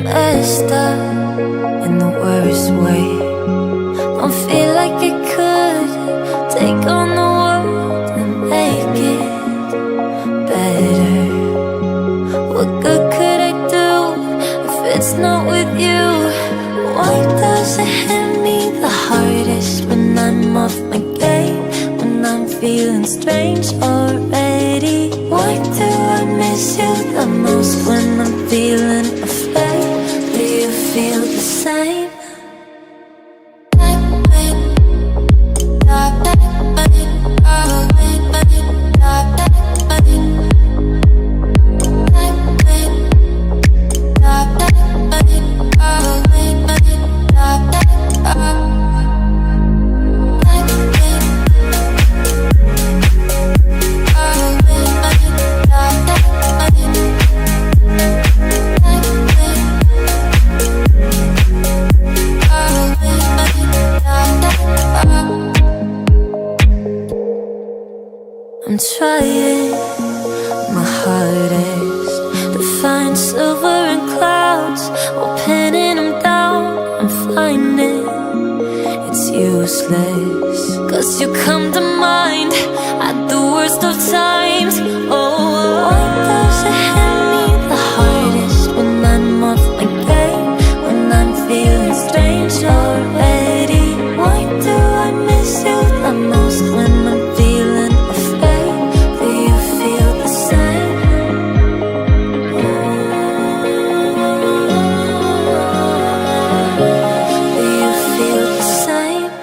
messed up in the worst way. Don't feel like I could take on the world and make it better. What good could I do if it's not with you? Why does it hit me the hardest when I'm off my game? When I'm feeling strange already? Why do I miss you the most when I'm feeling afraid? Do you feel the same? I'm trying my hardest to find silver in clouds while pinning them down. I'm finding it's useless, 'cause you come to mind at the worst of times. Oh, why does it hit me the hardest when I'm off my game? When I'm feeling strange already? Why do I miss you the most when I'm feeling afraid? Do you feel the same? Do you feel the same?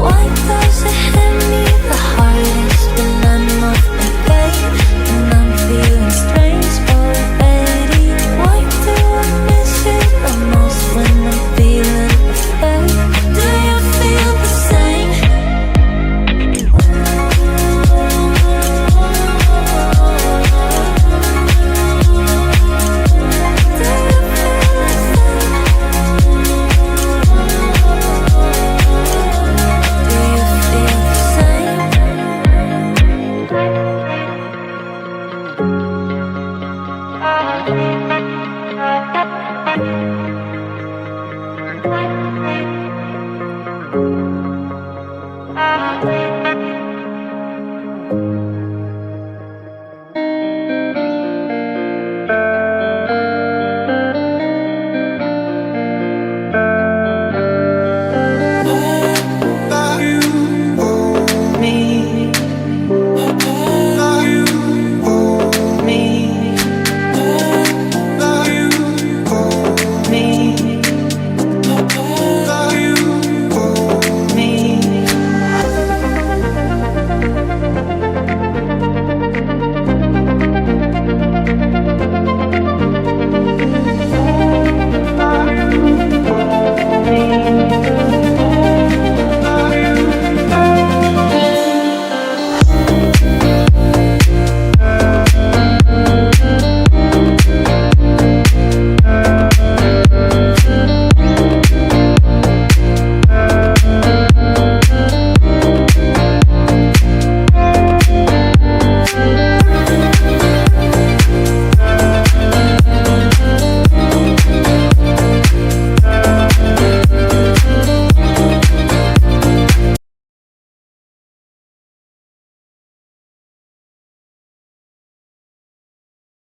Why does it hit me the hardest when I'm off my game? When I'm feeling strange already? Why do I miss you the most when I'm feeling afraid? Do you feel the same? Do you feel the same?